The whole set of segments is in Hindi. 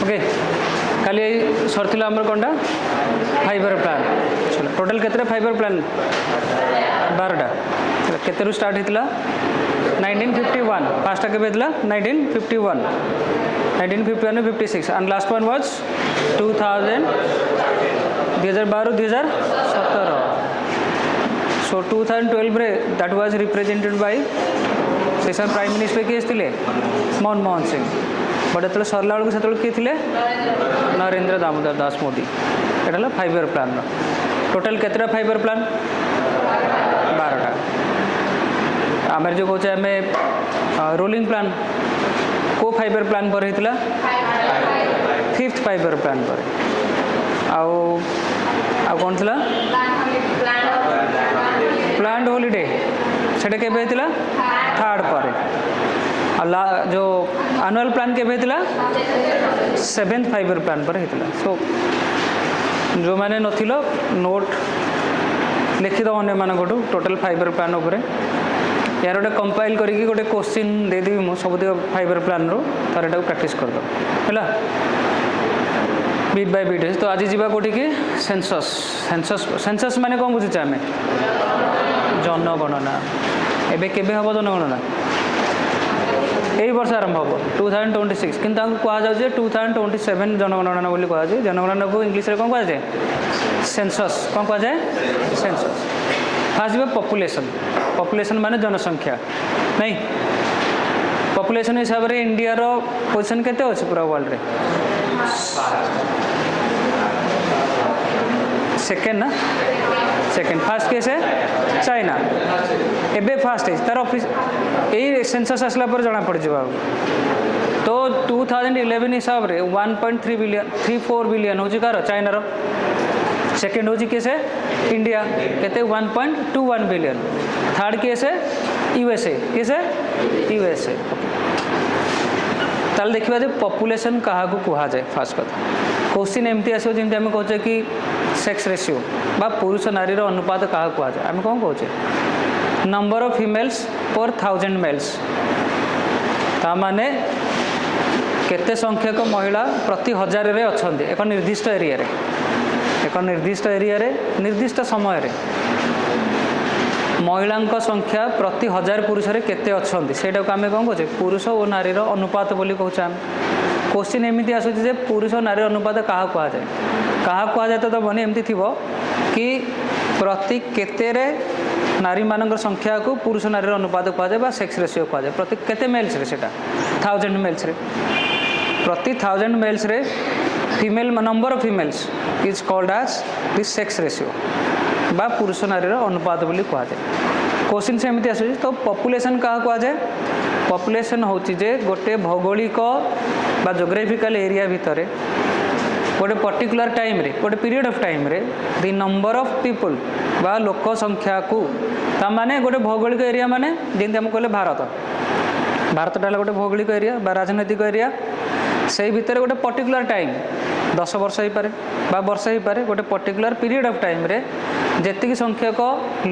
ओके खाली सरथिला हमर कोनटा 5 ईयर प्लान चलो टोटल केते 5 ईयर प्लान 12टा केते रु स्टार्ट हेतिला 1951 पांचटा केबे हेतिला 1951 1951 56 एंड लास्ट वन वाज 2000 2012 2017 सो 2012 रे that was represented by session prime minister किए थे मनमोहन सिंह बट जो सरला बेलू से किए थे नरेंद्र दामोदर दास मोदी यहाँ 5 ईयर प्लान टोटल केतटा 5 ईयर प्लान 12टा आम जो कहे आम रोलिंग प्लान को 5 ईयर प्लान पर होता 5th 5 ईयर प्लान पर आउ कौन थी प्लान्ड हॉलीडे सेटा केबे हेतिला 3rd पर जो एनुअल प्लान केबे हेतिला 7th 5 ईयर प्लान पर हेतिला सो जो माने नथिलो नोट लिखिद अन्य मानकटू टोटल 5 ईयर प्लान उपरे यार गोटे कंपाइल करके गोटे क्वेश्चन दे देबी मु सब 5 ईयर प्लान रो तार एटा प्रैक्टिस कर दो हैला बीट बाय बीट तो आज जीवा कोठी की सेंसस सेंसस सेंसस माने कोन बुझी आमे जनगणना एबे केबे हबो जनगणना यही वर्ष आरंभ हम 2026 कि कह जाए 2027 जनगणना बोली कह जाए जनगणना को इंग्लिश रे कौन कह जाए सेंसस कौन कह जाए सेंसस फास्ट पॉपुलेशन पॉपुलेशन माने जनसंख्या नहीं पॉपुलेशन हिसाब रे इंडिया रो पोजीशन केते अछि पूरा वर्ल्ड रे सेकेंड ना सेकेंड फास्ट केस है चाइना एबे फास्ट है तार ऑफिस यही सेंसस आसला पर जना पड़ जावा तो 2011 हिसाब रे 1.3 बिलियन 34 बिलियन होची कार चाइना रो सेकेंड होची केस है इंडिया केते 1.21 बिलियन थर्ड केस है यूएसए केस है यूएसए ताल देखिबा जे पॉपुलेशन कहा को कहा जाए फास्ट कथा क्वेश्चन एमती आसो जेमती हम कहचे कि सेक्स रेशियो बा पुरुष नारी रो अनुपात कहा कहा जाए हम कौन कहचे नंबर ऑफ फीमेल्स पर 1000 मेल्स ता माने केते संख्यक महिला प्रति 1000 रे अछंती एक निर्दिष्ट एरिया रे निर्दिष्ट समय रे महिला संख्या प्रति 1000 पुरुष रे केते अछंती सेटा को आमे कौन कहचे पुरुष और नारी रो अनुपात बोली कहचे हम क्वेश्चन एमती आसुची जे पुरुष नारी अनुपात कहा कहा जाए तो बनी एमती थिबो कि प्रति केते रे नारी मानकर संख्या को पुरुष नारी अनुपात कहा जाए सेक्स रेशियो कहा जाए प्रति केते मेल्स रे सेटा 1000 मेल्स रे प्रति 1000 मेल्स रे female number of females is called as this sex ratio बा पुरुष नारी अनुपात बोली कहा जाए क्वेश्चन से एमती आसुची तो पॉपुलेशन कहा कहा जाए पॉपुलेशन होची जे गोटे भौगोलिक बा जोग्राफिकल एरिया भितर गोटे पर्टिकुलर टाइम रे गोटे पीरियड ऑफ टाइम रे दी नंबर ऑफ पीपल बा लोक संख्या को ता माने गोटे भौगोलिक एरिया माने जेंति हम कहले भारत डाला गोटे भौगोलिक एरिया बा राजनैतिक एरिया से भितर गोटे पर्टिकुलर टाइम 10 वर्ष हो पारे बा वर्ष हो पारे गोटे पर्टिकुलर पीरियड ऑफ टाइम रे जेतिकी संख्यक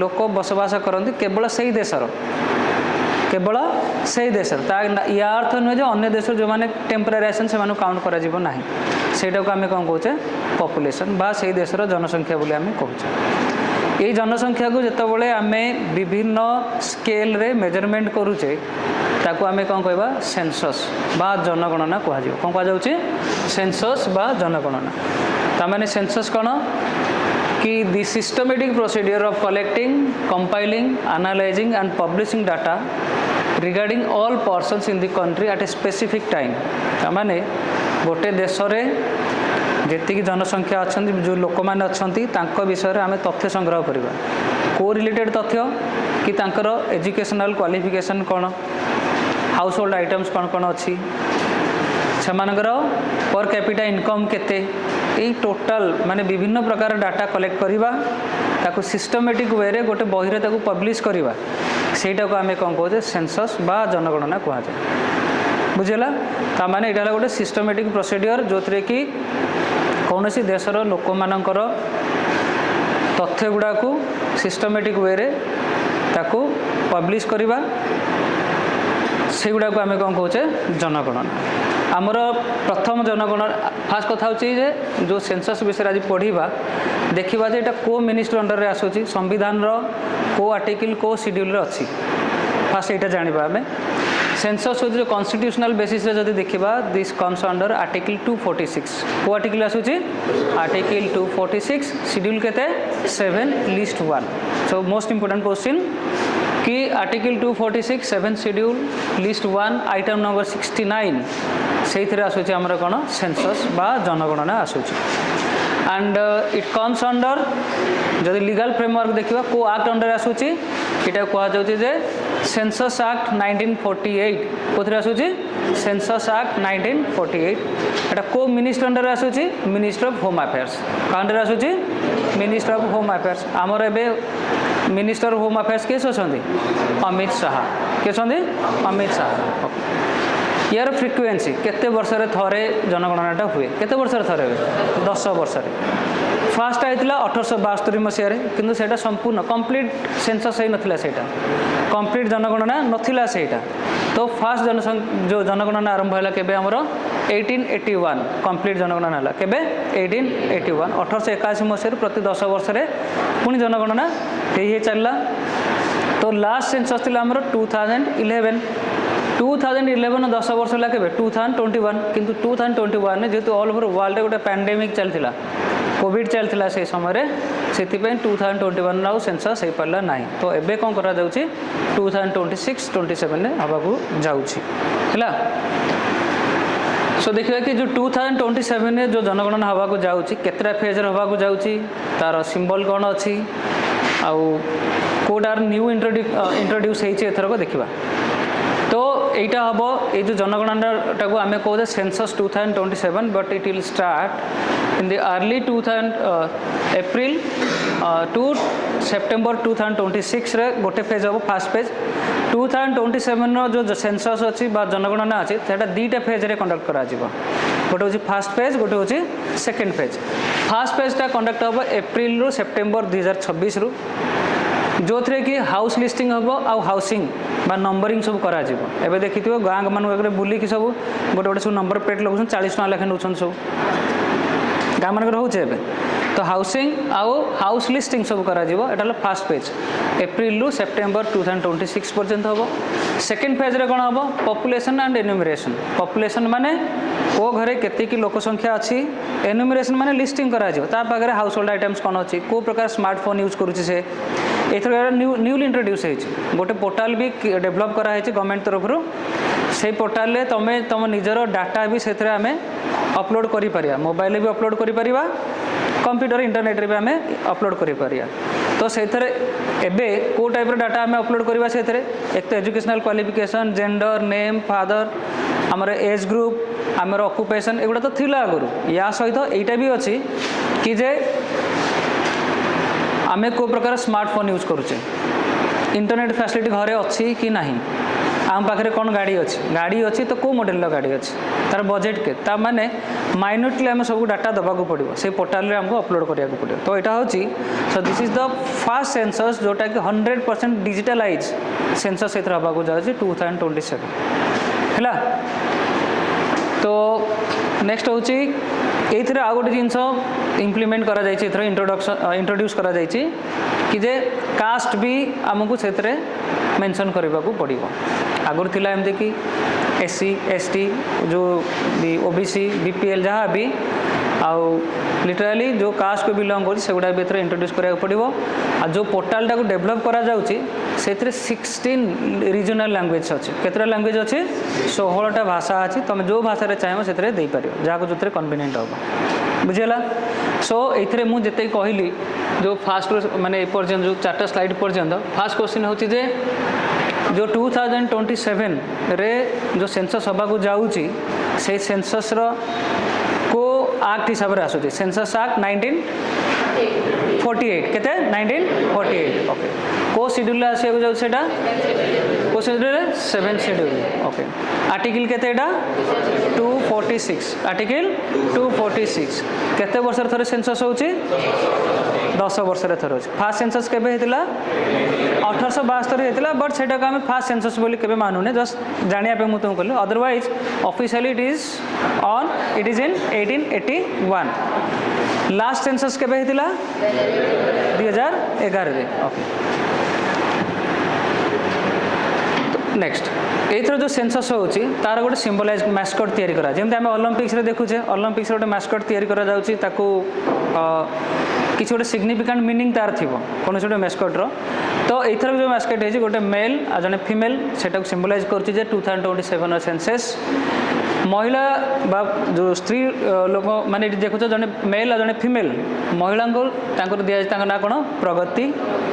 लोक बसवास करती केवल से ही देशर केवल से देश या अर्थ नुहे जो अन्य देश जो मैंने टेम्परारी आसन से काउंट करा सेटा को आम कौन कहे पॉपुलेशन बा से देशर जनसंख्या बोली आम कहे ये जनसंख्या को जितेबाला आम विभिन्न स्केल रे मेजरमेंट करुचे ताको आम कौन कहवा सेंसस बा जनगणना कह कौन कहुचे सेंसस बा जनगणना तामाने सेंसस कौन कि the systematic procedure of collecting compiling analyzing and publishing data regarding all persons in the country at a specific time तामाने गोटे देश रे जेतिकी जनसंख्या अच्छा जो लोक मैंने अच्छा विषय आम तथ्य संग्रह करवा को रिलेटेड तथ्य कि तांकर एजुकेशनल क्वालिफिकेशन कौन हाउस होल्ड आइटम्स कौन कौन अच्छी से पर कैपिटा इनकम केते यही टोटाल माने विभिन्न प्रकार डाटा कलेक्ट करवा ताकू सिस्टमेटिक वे रे गोटे बही रे ताकू पब्लिश करवा सेटा को आम कौन कहे सेंसस बा जनगणना कह जाए बुझेगा ता माने एटा गोटे सिस्टमेटिक प्रोसीडियर जो थे कि कौन सी देशर लोक मानकर तथ्य गुड़ा को सिस्टमेटिक वे रे ताकू पब्लिश करवा से गुड़ा को आम कौन कहे जनगणना आमर प्रथम जनगणना फास्ट कथा होची जो सेंसस विषय आज पढ़ा देखा जे को मिनिस्टर अंडर रे आसूची संविधान को आर्टिकल को शेड्यूल अच्छी फास्ट यहाँ जाना आम सेंसस हो जो कॉन्स्टिट्यूशनल बेसिस रे जदि देखा दिस कम्स अंडर आर्टिकल 246 को आर्टिकल आसूची आर्टिकल 246 शेड्यूल केते 7 list 1 so most important question कि article 246 7 schedule list 1 item number 69 से आसूची आमर कौन सेंसस बा जनगणना आसूची एंड इट कम्स अंडर जदि लीगल फ्रेमवर्क देखा को एक्ट अंडर आसूची यहाँ कहुचे जे सेंसस एक्ट 1948 कोथरे आसूची सेंसस एक्ट 1948 एटा को मिनिस्टर अंडर आसूची मिनिस्टर ऑफ होम अफेयर्स का अंडर आसूची मिनिस्टर ऑफ होम अफेयर्स आमर एबे मिनिस्टर ऑफ होम अफेयर्स किस अछंती अमित शाह किस अछंती अमित शाह यार फ्रिक्वेन्सी केते वर्ष रे थरे जनगणनाटा हुए केते वर्ष रे थरे 10 वर्ष रे फास्ट आइतला 1872 मसीह रे किंतु सेटा संपूर्ण कंप्लीट सेंसस है नथिला सेटा कंप्लीट जनगणना नथिला सेटा तो फास्ट जो जनगणना आरंभ होला केबे हमरो 1881 कंप्लीट जनगणना होला केबे 1881 1881 मसीह प्रति 10 वर्ष रे पुनी जनगणना हे चलला तो लास्ट सेंसस थिला हमरो 2011 10 वर्ष होला केबे 2021 किंतु 2021 ने जेतु ऑल ओवर वर्ल्ड गोटे पैंडेमिक चलथिला कोविड चलथिला से समय से 2021 नाउ सेंसस हो पारा ना तो एबे कौन करा जाउची 2026 27 ने हवाकू जाउची हैला सो देखिए कि जो 2027 में जो जनगणना हवाकू जाउची केतरा फेज रे हवाकू जाउची तार सिंबल कौन अच्छी आउ कोडार न्यू इंट्रोड्यूस होइचे एथर को देखिबा तो এইটা হব এই যে জনগণনাটাকে আমি কହୁଛେ census 2027 but it will start in the early 2000 April to September 2026 रे गोटे फेज हम फास्ट फेज 2027 रो जो सेंसस अच्छी जनगणना अच्छी सेटा दुईटा फेज रे कंडक्ट करा जिवो गोटे होची फास्ट फेज गोटे होची सेकेंड फेज फास्ट फेजटा कंडक्ट हम एप्रिल रु सेप्टेम्बर 2026 रु जो थे कि हाउस लिस्टिंग हम आउ हाउसिंग बा नंबरिंग सब करा जिवो एबे देखिथिबो गाँव मान बुली कि सब गोटे गोटे सब नंबर प्लेट लगुन 40 टका लेखा नौछन सब गाँव मान होचे एबे तो हाउसिंग आउ हाउस लिस्टिंग सब करा जिवो एटा फास्ट फेज एप्रिल रु सेप्टेम्बर 2026 पर्यंत हम सेकेंड फेज रे कोन हम पॉपुलेशन एंड एन्यूमरेशन पॉपुलेशन माने ओ घरे केते की लोक संख्या अच्छी एन्यूमरेशन माने लिस्टिंग करा जिवो ता पाखरे हाउस होल्ड आइटम्स कोन अछि को प्रकार स्मार्टफोन यूज करूछि से एथर न्यूली इंट्रोड्यूस होइछि गोटे पोर्टाल भी डेवलप करा होइछि गवर्नमेंट तरफ से पोर्टाल रे तमे तम निजर डाटा भी सेथरे आमे अपलोड करि परिया मोबाइल भी अपलोड करि परिबा कंप्यूटर इंटरनेट रे भी आमे अपलोड करि परिया तो सेथरे एबे को टाइप रो डाटा आमे अपलोड करबा सेथरे एक तो educational qualification gender name father हमर एज ग्रुप हमर ऑक्युपेशन एगुडा तो थिला आगुरु या सहित एटा भी अछि कि जे आमे को प्रकार स्मार्टफोन यूज करुचे इंटरनेट फैसिलिटी घरे अच्छी कि नहीं आम पाखे कौन गाड़ी अच्छी तो कौ मॉडल गाड़ी अच्छी तार बजेट के ता माने माइन्यूटली आम सब डाटा दबाक पड़ो से पोर्टाल रे हमको अपलोड करिया को पड़ो तो यहाँ होची so this is the fast census जोटा कि 100% डिजिटलाइज सेंसस एथर हवाक जाउची 2027 हैला तो नेक्स्ट होची एथरे आ गोटे जिनस इम्प्लीमेंट करा जायछि एथरे इंट्रोड्यूस करा जायछि कि जे कास्ट भी आमको सेथरे मेंशन करबा को पड़िबो आगुर थिला एमते कि एससी एसटी जो भी ओबीसी बीपीएल जहाँ भी आउ लिटराली जो कास्ट को बिलोंग कर सेगुड़ा भी एथरे इंट्रोड्यूस करा पड़िबो आ जो पोर्टालटा को डेवलप करा जाउछि सेथरे 16 रीजनल लैंग्वेज अच्छे केतरा लैंग्वेज अच्छे 16टा भाषा अच्छी तुम जो भाषा रे चाहे से दे पार जहाँ जो कन्वीनियंट हम बुझेगा सो ये मुझे कहली जो फास्ट माने एपर्यंत जो 4टा स्लाइड पर्यंत फास्ट क्वेश्चन होची जे जो 2027 रे जो सेंसस हवा को जाऊँगी से सेंसस रो को एक्ट हिसाब से आसूँ सेंसस एक्ट 1948 केते 1948 ओके को शेड्यूल आसो जाटा को शेड्यूल 7 शेड्यूल ओके आर्टिकल केते 246 आर्टिकल 246 केते वर्ष थरे सेंसस होची 10 वर्ष रे थरे होची फास्ट सेंसस केबे हेतिला 1872 हेतिला बट सेटा को हम फास्ट सेंसस बोली केबे मानुने जस्ट जानिया पे मु तुम कहले otherwise officially it is in 1881 last census केबे हेतिला 2011 रे ओके नेक्स्ट एथर जो सेंसस होची तार गोटे सिंबलाइज मैस्कट तैयारी करा जेमते हम ओलंपिक्स रे देखुचे ओलंपिक्स रे गोटे मैस्कट तैयारी करा जाउची ताकू किसी गोटे सिग्निफिकेंट मीनिंग तार थी कौन गोटे मैस्कट तो एथर जो मैस्कट है गोटे मेल आ जने फीमेल सेटा को सिंबलाइज करछि जे 2027 सेंसस महिला बा जो स्त्री लोक माने देखुच जने मेल आ जने फीमेल महिला को तांकर दिया तांका ना कोन प्रगति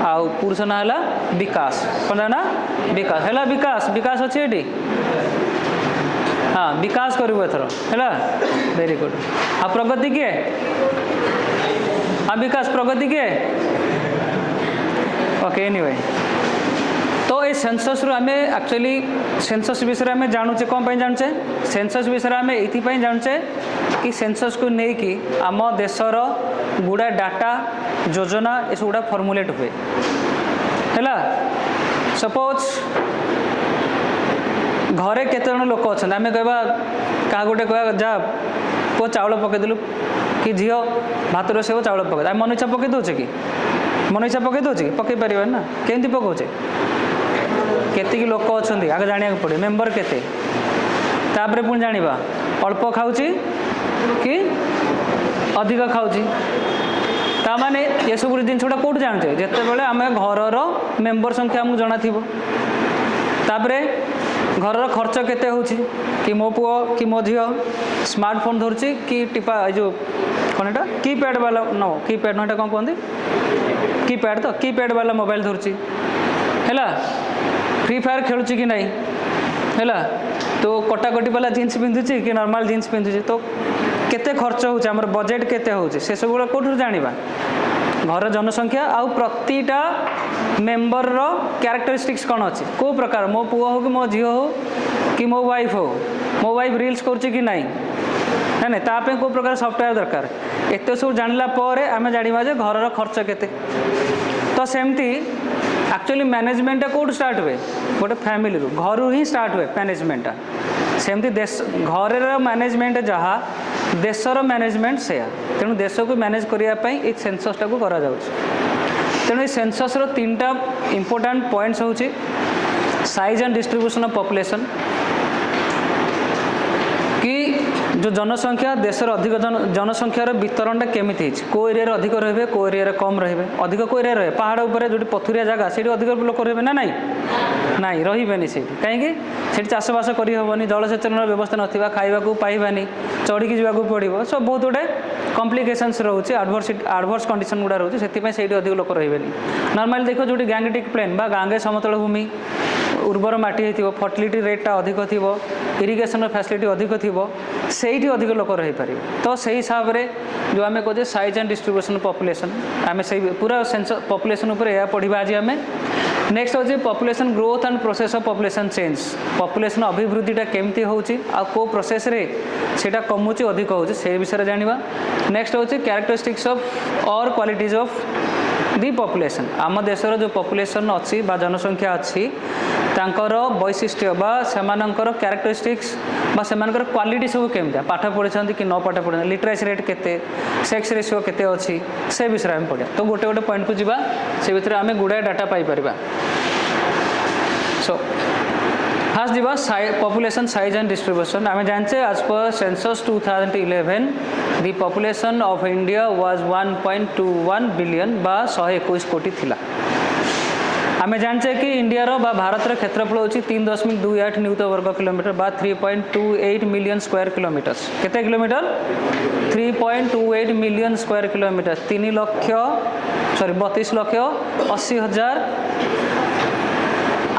आ पुरुष ना हला विकास कोन ना विकास हला विकास विकास अछि एटी हाँ विकास करबो एथर हला वेरी गुड आ प्रगति के हाँ विकास प्रगति के ओके एनीवे तो ये सेंसस रू आम एक्चुअली सेंसस विषय में जानूचे कौन पर जानचे सेंसस विषय में ये जानचे कि सेंसस को लेकिन आम देशर गुड़ा डाटा योजना ये सब गुड़ा फॉर्मुलेट हुए है सपोज घरे केते जन लोक अच्छा आम कहवा क्या गोटे कह जा पुआ चाउल पकईदेलु कि झील भात रोसे चाउल पकई आम मन इच्छा पकई दौचे कि मन इच्छा पकई दौचे कि पकई पार ना केमती पकाउचे केतिकी लोक अच्छा आगे जाना पड़े मेम्बर केते तापर पुणी जाना अल्प खाऊची कि अधिक खाऊची तामाने ये सब जिन गुड़ा कौट जानते जिते बड़े आम घर मेम्बर संख्या आमको जाना थी तापर घर खर्च केते होची कि मो पुओ कि मो झील स्मार्टफोन धरची कि टिपा जो कौन एटा कीपैड वाला नो कीपैड ना कौन कहते कीपैड तो कीपैड वाला मोबाइल धरची है फ्री फायर खेलुची कि नहीं है तो कटाकटी वाला जीन्स पिंधुची कि नॉर्मल जीन्स पिंधुची तो केते खर्च होचे हमर बजेट केते होचे से सब गुड़ा कोठु जानिबा घर जनसंख्या आउ प्रतिटा मेंबर रो कैरेक्टरिस्टिक्स कौन अच्छी को प्रकार मो पुओ हो कि मो झील हो कि मो वाइफ हो मो वाइफ रील्स करुच्ची कि नहीं है ना तापे को प्रकार सॉफ्टवेयर दरकार एत सब जानला पर आम जाना जे घर खर्च केते तो सेमती एक्चुअली मैनेजमेंट कौट स्टार्ट हुए गोटे फैमिली रू घर ही स्टार्ट हुए मैनेजमेंट सेमती देश घर मैनेजमेंट जहाँ देशर मैनेजमेंट से तेणु देश को मैनेज करने सेंससटा को करा तेणु सेंसस रो 3टा इंपोर्टेंट पॉइंट्स होची size and distribution of population कि जो जनसंख्या देशर अधिक जनसंख्यार वितरणटा केमिति को एरिया अधिक रहे को एरिया कम रहे अधिक को एरिया रहे पहाड़ उपर जो पथुरिया जगह से अधिक लोक रहे ना नाई रही से कहीं चाषबास करहबनी जलसेचन व्यवस्था ना खावा पाइबानी चढ़ी जावाक पड़ो सब बहुत गुटे कम्प्लिकेशंस रोचे आडभर्स कंडीशन गुड़ा रोचे से अधिक लोक रही नॉर्मली देख जो गैंगेटिक प्लेन बा गांगे समतल भूमि उर्वर माटी हो फर्टिलिटी रेटा अधिक थी इरिगेशन फैसिलिटी अधिक थी से अधिक लोक रही पारे तो से हिसाब से जो आम कहे साइज एंड डिस्ट्रीब्यूशन पॉपुलेशन आम से पूरा सेंसस पॉपुलेशन उपर यह पढ़ा आज आम नेक्स्ट हूँ population growth and process of population change population अभिवृद्धिटा केमती होची आ को प्रोसेस रे सेटा कमुची अधिक होची से विषय जानिबा नेक्स्ट हूँ कैरेक्टरिस्टिक्स ऑफ और क्वालिटीज ऑफ दी पॉपुलेशन आम देशर जो पॉपुलेशन अच्छी बा जनसंख्या अच्छी तांकर वैशिष्ट्य बा सेमानकर कैरेक्टरिस्टिक्स बा सेमानकर क्वालिटी सब केमती पाठ पढ़ी कि न पाठ पढ़ी लिटरेसी रेट केते सेक्स रेशियो केते अच्छी से विषय आम पढ़ा तो गोटे गोटे पॉइंट को जीवा से भीतर आम गुड़ाए डाटा पाई परिबा सो फास्ट जीवा पॉपुलेशन साइज एंड डिस्ट्रीब्यूशन आम जानचे आज पर census 2011 the population of India was 1.21 billion बा 121 कोटी थिला आम जानचे कि इंडिया रो बा भारत रो क्षेत्रफल होची 3.28 न्यूत वर्ग किलोमीटर बा 3.28 मिलियन स्क्वायर किलोमीटर केते किलोमीटर 3.28 मिलियन स्क्वायर किलोमीटर 32,80,000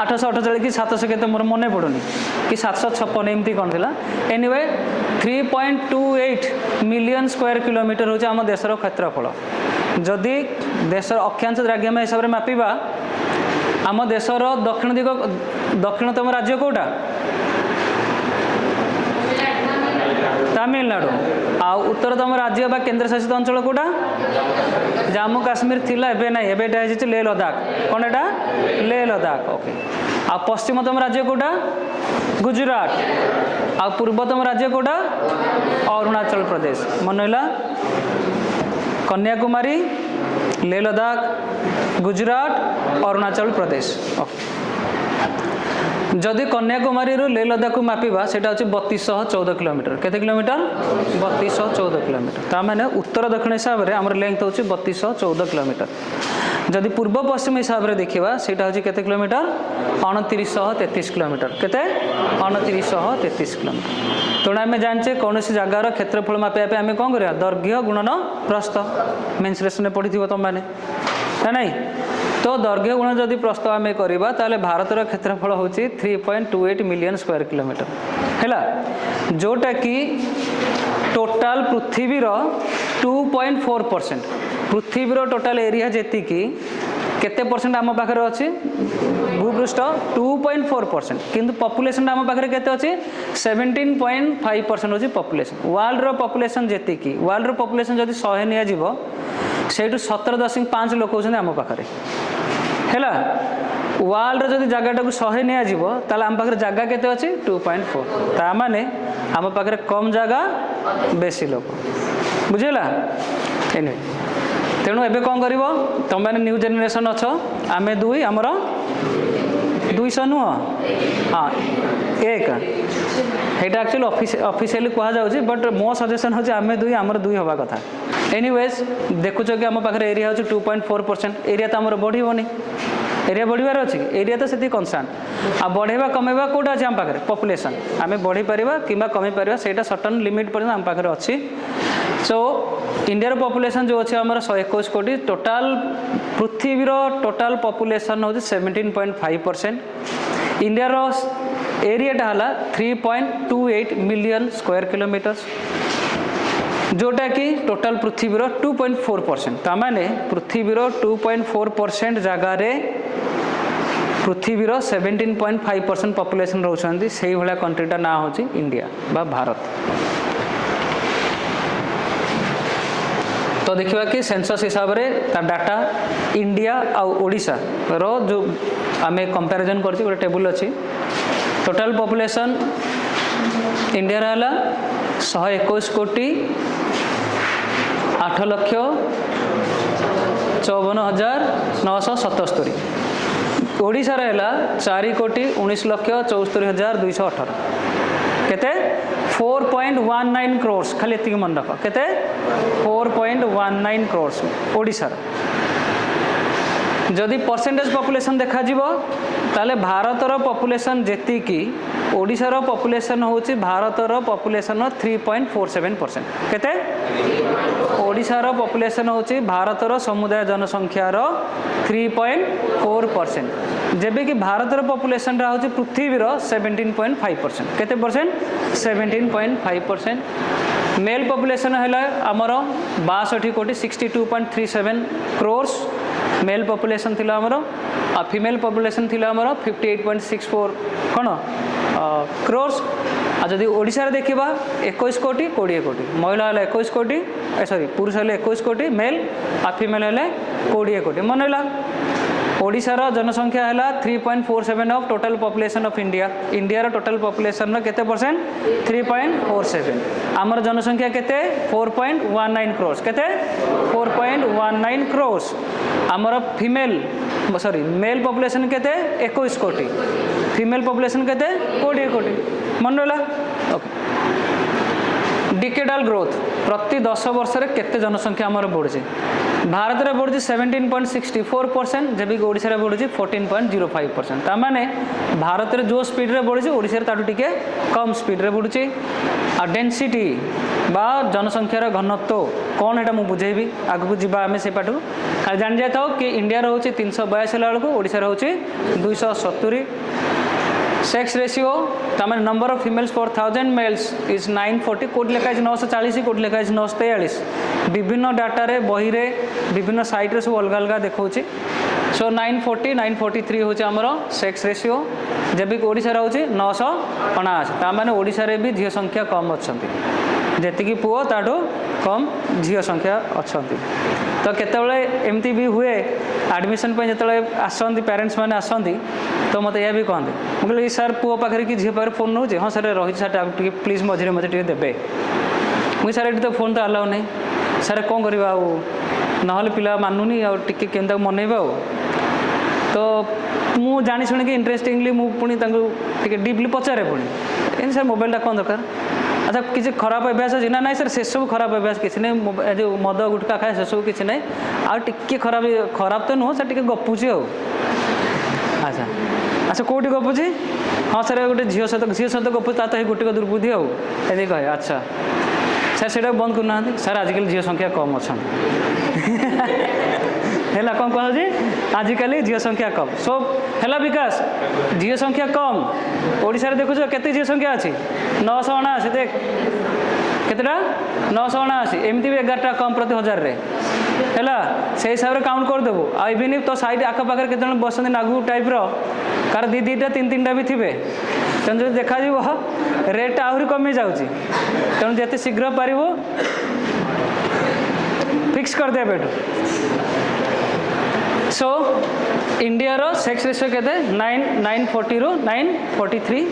848 कि 700 के मोर मन पड़ुनी कि 756 एमती कौन थी एनीवे 3.28 मिलियन स्क्वायर किलोमीटर हूँ आम देशर क्षेत्रफल जदि देशर अक्षांश द्राघिमांश हिसाब से मापिबा आम देशर दक्षिणतम राज्य कौटा तमिलनाडु आ उत्तरतम राज्य बा केंद्र शासित अंचल कौटा जम्मू काश्मीर थिला एबे नाही एबे एटा ले लद्दाख कौन एटा ले लद्दाख ओके आ पश्चिमतम राज्य कौटा गुजरात आ पूर्वतम राज्य कौटा अरुणाचल प्रदेश मन है कन्याकुमारी ले लद्दाख गुजरात अरुणाचल प्रदेश ओके जदि कन्याकुमारी ले लद्दाख मापिबा सेटा होची 3214 किलोमीटर केते किलोमीटर 3214 किलोमीटर तामाने उत्तर दक्षिण हिसाब से आमर लेंथ होची 3214 किलोमीटर जदि पूर्व पश्चिम हिसाब से देखा सेटा होची केते किलोमीटर 2933 किलोमीटर केते 2933 किलोमीटर तेणु आम जाने कौन जगार क्षेत्रफल मापिया आम कौन कर दैर्घ्य गुणन प्रस्थ मेन्सुरेशन पढ़ी तुम मैंने ना तो दैर्घ्य गुण जदि प्रस्थ आम करवा ताले भारतर क्षेत्रफल हूँ 3.28 मिलियन स्क्वायर किलोमीटर है जोटा कि टोटाल पृथ्वीर 2.4% पृथ्वीर टोटाल एरिया जी केते परसेंट आम पाखे अच्छी भूपृष्ठ 2.4% किंतु पॉपुलेशन आम पाखे केते अच्छी 17.5% अच्छी पॉपुलेशन वर्ल्ड पॉपुलेशन जी वर्ल्ड पॉपुलेशन जदि 100 नियाजिब सेठू 17.5 लोक होती आम पाखे है वर्ल्ड जदि जगटा को 100 नियाजिब ताले आम पाखे जगह केते अच्छी 2.4 ता माने आम पाखे कम जगह बेसी लोक बुझेला एनी तेणु एबे कौन कर तुम मैंने न्यू जेनेरेशन अच्छ आम दुई आमर 200 नुह हाँ एक यहाँ एक्चुअली ऑफिशियली कहुच्छे बट मो सजेशन हूँ आम दुई आमर दुई हवा कथा एनीवेज देखुच कि आम पाखे एरिया हूँ 2.4% एरिया तो आमर बढ़ोनी एरिया बढ़िबार अच्छी एरिया तो से कनसर्न आ बढ़ेवा कमेवा कौटा अच्छे आम पाखे पॉपुलेशन आम बढ़ी पार कि कमी पार से सर्टन लिमिट पर्यटन आम पाखे अच्छी सो इंडिया पॉपुलेशन जो अच्छे आम 121 कोटी टोटाल पृथ्वीर टोटाल पॉपुलेशन हूँ 17.5% इंडिया एरियाटा है 3.28 मिलियन स्क्वायर किलोमीटर जोटा कि टोटाल पृथ्वीर 2.4% तामाने पृथ्वीर 2.4% जगार पृथ्वीर 17.5% पॉपुलेशन रोचंती से भाया कंट्रीटा ना हूँ इंडिया बा भारत तो देखा कि सेंसस हिसाब से डाटा इंडिया आउ ओडिशा रो जो आम कंपैरिजन कर गोटे टेबुल अच्छी टोटाल पॉपुलेशन इंडिया है 121 कोटी 8,54,977 ओडिशा है 4 कोटी 19,74,218 केते 4.19 करोड़ खाली एति मन रख केते 4.19 करोड़ ओडिशा जदि परसेंटेज पॉपुलेशन देखा ताले भारतर पॉपुलेशन जेतिकी ओडिशार पॉपुलेशन होची भारतर पॉपुलेशन 3.47% केते ओडिशार पॉपुलेशन होची भारतर समुदाय जनसंख्यार 3.4% जेबे कि भारतर पॉपुलेशन रा होची पृथ्वीर 17.5% केते परसेंट 17.5% मेल पॉपुलेशन है आमर 62 कोटी 62.37 करोड़ मेल पॉपुलेशन थिला आमर आ फीमेल पॉपुलेशन थिला आमर 58.64 कौन करोड़ आ जदि ओडिशा रे देखिबा 21 कोटी 20 कोटी महिला है 21 कोटी सॉरी पुरुष है 21 कोटी मेल आ फीमेल है 20 कोटी मन है ओडिशार जनसंख्या है 3.47 of total population of India India total population केते परसेंट 3.47 आमर जनसंख्या केते 4.19 करोड़ केते 4.19 करोड़ आमर फीमेल सॉरी मेल पॉपुलेशन केते 21 कोटी फीमेल पॉपुलेशन केते 20 कोटी मन रहा ओके डिकेडाल ग्रोथ प्रति 10 वर्ष रे केते जनसंख्या आमर बढ़ी भारत में बढ़ी 17.64% जबकि ओडिशा रे बढ़ी 14.05% तामाने भारत में जो स्पीड रे बढ़ी ओडिशा रे ताटू टिके कम स्पीड रे बढ़ी आ डेंसिटी बा जनसंख्यार घनत्व कौन है मुझे बुझेबी आगू जावा आम से पाठू खाली जान जाता कि इंडिया रोचे 382 बेलू ओडिशा रोचे 270 सेक्स रेशियो तमें नंबर ऑफ फीमेल्स पर 1000 मेल्स इज 940 कोटी लेखा 940 कोटी लेखा 943 विभिन्न डाटा रे बही रे विभिन्न साइट रे सब अलग अलग देखा सो 940 943 हूँ आमर सेक्स रेशियो जब ओडिशा हूँ 979 ताने ओडिशा रे भी झील संख्या कम अच्छा जी पुओ ताठू कम झील संख्या अच्छा तो केतबले एमती भी हुए एडमिशन जो आसती पेरेंट्स मैंने आसती तो मत यह भी कहते मुझे सर पुओ पाखे कि झील पाखे फोन नौ हाँ सर रही सर प्लीज मझे मत देवे मुझे सर ये तो फोन तो अलाउ नहीं सर कौन करवा ना पिला मानुनी आके मनइबा तो मु जानी शुणी कि इंटरेस्टिंगली मुझे डीपली पचारे पुणी सर मोबाइलटा कौन दरकार अच्छा किसी खराब अभ्यास अच्छी ना ना सर से सब खराब अभ्यास किसी नहीं जो मद गुटका खाए से सब किसी नहीं आगे खराब खराब तो नुह सर टे गपुची अच्छा अच्छा कौटी गपुची हाँ सर गोटे झील सहित गपुची ता तो गोटे दुर्बुद्धि आदि कहे अच्छा सर से बंद करना सर आजिकल झील संख्या कम अच्छा है कौन कह आजिकल झील संख्या कम सो है विकास झील संख्या कम ओडिशा रे देखुछ केते झील संख्या अच्छी 979 देख केतेटा 979 एमती भी 11टा कम प्रति 1000 रे है से हिसाब से काउंट करदेबू आ इवन तो साइड आखपाखे केते बसते नागू टाइप कार दीटा तीन तीनटा भी थे तेणु जो देखा रेट आहरी कमी जाऊँगी तेणु जिते शीघ्र पार फिक्स कर दिया बेटू सो इंडिया रो सेक्स रेशियो केते 940 रु 943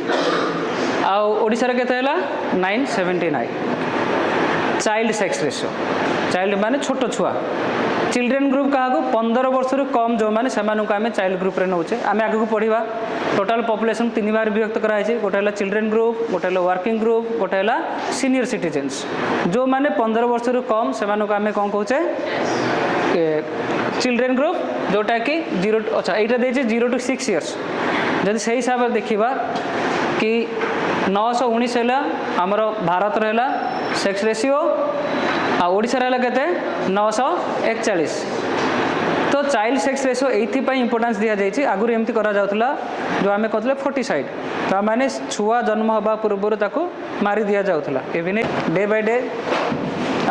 आड़शा केते 979 चाइल्ड सेक्स रेशियो चाइल्ड माने छोट छुआ चिल्ड्रेन ग्रुप क्या 15 वर्ष रु कम जो मैंने से आम चाइल्ड ग्रुप रे नौचे आम आगे पढ़ा टोटाल पॉपुलेशन 3 बार विभक्त कराई गोटे है चिल्ड्रेन ग्रुप गोटे है वर्किंग ग्रुप गोटे है सीनियर सिटीजेन्स जो मैंने 15 वर्ष रु कम से आम कौन कहे चिल्ड्रेन ग्रुप जोटा कि 0 अच्छा यहाँ देखिए 0 to 6 years जदि से हिसाब से देखा कि 919 है आमर भारत रहा सेक्स रेशियो ओडिशा रहा केते 941 तो चाइल्ड सेक्स रेशियो ये इंपोर्टेंस दि जाए आगुरी एमती करा जाउथला जो आम कहते 40 तो मैंने छुआ जन्म हवा पूर्व ताको मारी दि जाउथला इवन डे बाय डे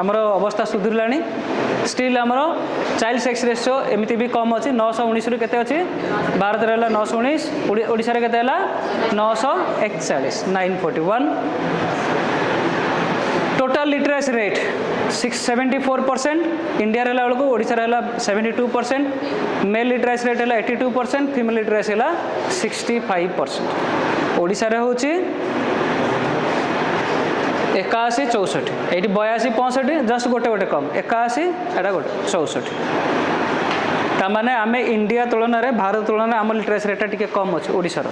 आमर अवस्था सुधरलानी स्टिल आमर चाइल्ड सेक्स रेशियो एमती भी कम अच्छी 919 रु केते अच्छी भारत रहा 919 ओडिशा रे केते 941 941 टोटाल लिटरेसी रेट 74% इंडिया रहा बेलू ओडिशा रहा 72% मेल लिटरेसी रेट है 82% फीमेल लिटरेसी है 65% ओडिशा रे होची 81 64 ये 82 65 जस्ट गोटे गोटे कम 81 एटा गोटे 64 तामाने आम इंडिया तुलन में भारत तुलन आम लिटरेसी रेटा टी कम अच्छे ओडिशा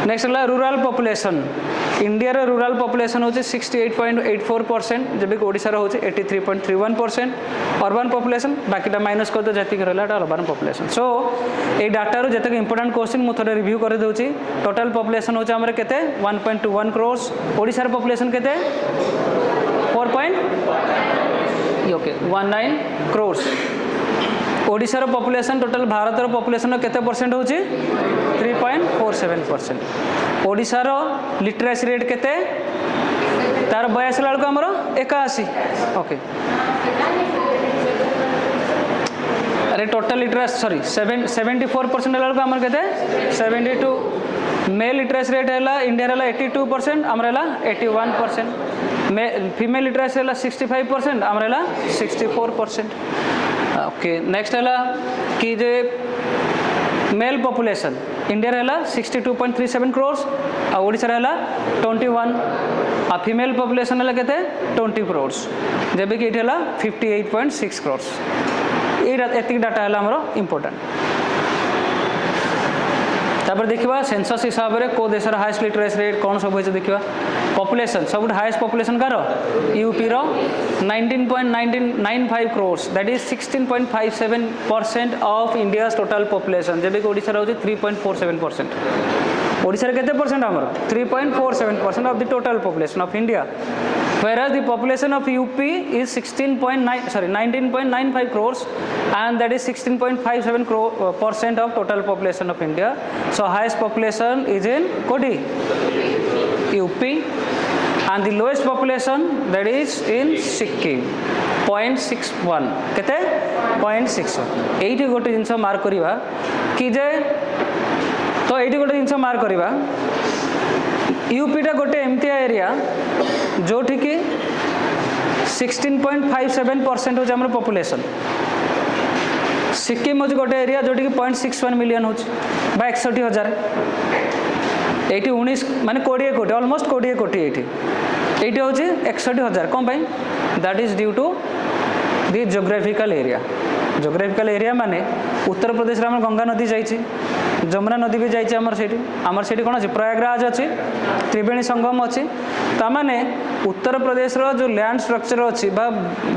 नेक्स्ट है रूराल पॉपुलेशन इंडिया रे रूराल पॉपुलेशन होची 68.84% जबकि ओडिशा रे होची 83.31% अर्बन पॉपुलेशन बाकीटा माइनस कर दो जति रहला अर्बन पॉपुलेशन सो ए डाटा रो जतक इंपोर्टेंट क्वेश्चन मु थोड़े रिव्यू कर दोची टोटल पॉपुलेशन होची हमरे केते 1.21 करोड़ ओडिशा रे पॉपुलेशन केते 4.19 crore Odisha population total Bharat population केते परसेंट होची 3.47% ओडिशा लिटरेसी रेट केते तार 82 लाख हमर 81 ओके अरे टोटल लिटरेसी सॉरी 74% लाख हमर केते 72 मेल लिटरेसी रेट है इंडिया रे 82% हमर 81% फीमेल लिटरेसी है 65% हमर 64% ओके नेक्स्ट है कि जे मेल पॉपुलेशन इंडिया रहा 62.37 करोड़ ओडिशा रहा 21 आ फीमेल पॉपुलेशन है केते 20 करोड़ जबकि ये 58.6 करोड़ ये डाटा है आमर इम्पोर्टेंट तापर देखा सेंसस हिसाब से को देशर हाईएस्ट लिटरेसी रेट कौन सब होइछ देखा पॉपुलेशन सब हाईएस्ट पॉपुलेशन कार यूपी रो 19.95 crore that is 16.57% of India total population जबकि ओडिशा रहउछ 3.47% ओडिशा रे केते परसेंट हमर 3.47% of the total population of India whereas the population of UP is 19.95 crores and that is 16.57% of total population of India. So highest population is in Kodi, UP and the lowest population that is in Sikkim. 0.61 केते 0.61 एठी गोटे जिनस मार्क करवा कि जे तो एठी गोटे जिनस मार्क करवा यूपीटा गोटे एमती एरिया जोठी कि 16.57% हो आम पॉपुलेशन सिक्किम हूँ गोटे एरिया जोटी 0.61 मिलियन हो 61,000 ये 19 माने 20 कोटी ऑलमोस्ट 20 कोटी ये हूँ 61,000 कौन पाई that is due to the geographical area माने उत्तर प्रदेश में गंगा नदी जाइए जमुना नदी भी जाइए आमर से कौन अच्छी प्रयागराज अच्छी त्रिवेणी संगम अच्छी ताने उत्तर प्रदेश रो जो लैंड स्ट्रक्चर अच्छी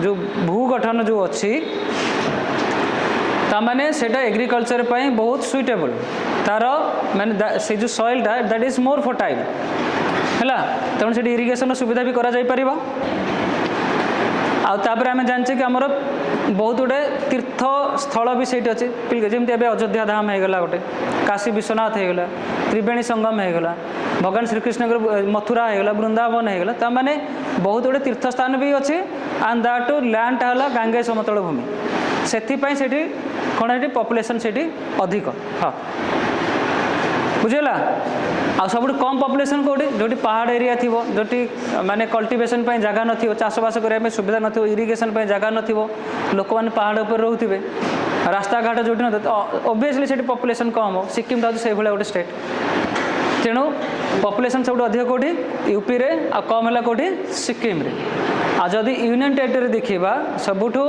जो भूगठन जो अच्छी ताने सेटा एग्रीकल्चर पाई बहुत सुइटेबल तार माने से जो सॉइलटा दैट इज मोर फर्टाइल है तेणु से इरिगेशन सुविधा भी करा जाई परिबा आउे आम जाने कि आमर बहुत गुटे तीर्थ स्थल भी सही अच्छे जमी अयोध्या धाम होगला गोटे काशी विश्वनाथ होगला त्रिवेणी संगम होगला भगवान श्रीकृष्ण मथुरा होगला वृंदावन होगला ताने बहुत गुटे तीर्थ स्थान भी अच्छे एंड दैट लैंड है गांगे समतल भूमि से कौन है पॉपुलेशन से अधिक हाँ बुझेगा आ सब कम पॉपुलेशन कौटी जो पहाड़ एरिया थी जो माने कल्टिवेशन जगह न चाषबास करने सुविधा न इरिगेशन जगह न लोक मैंने पहाड़ उपर रोथे रास्ता घाट जो ओबियसली से पॉपुलेशन कम हो सिक्किम था से गोटे स्टेट तेणु पॉपुलेशन सब अधिक कौटी यूपी रे आ कम है कौटी सिक्किम रे आ जदि यूनियन टेरिटरी देखा सबुठू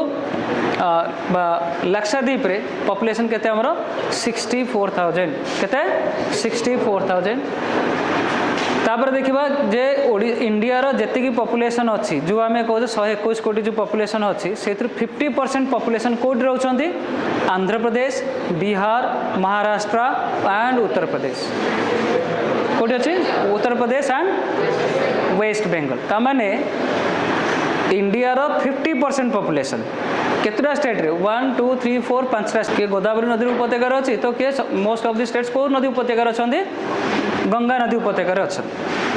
लक्षद्वीप रे पॉपुलेशन केते हमरो 64,000 केते 64,000 तापर देखा जे इंडिया रो जेतिकी पॉपुलेशन अच्छी जो आम कहे 121 कोटी जो पॉपुलेशन अच्छी से 50% पॉपुलेशन कोड रोचंती आंध्र प्रदेश बिहार महाराष्ट्र एंड उत्तर प्रदेश कोटी अच्छी उत्तर प्रदेश एंड वेस्ट बेंगल ताने इंडिया रो 50% पॉपुलेशन केतटा स्टेट रे 1 2 3 4 5 किए गोदावरी नदी उपत्यकार अच्छी तो किए मोस्ट ऑफ द स्टेट्स को नदी उपत्यकार अच्छा गंगा नदी उपत्यकार अच्छा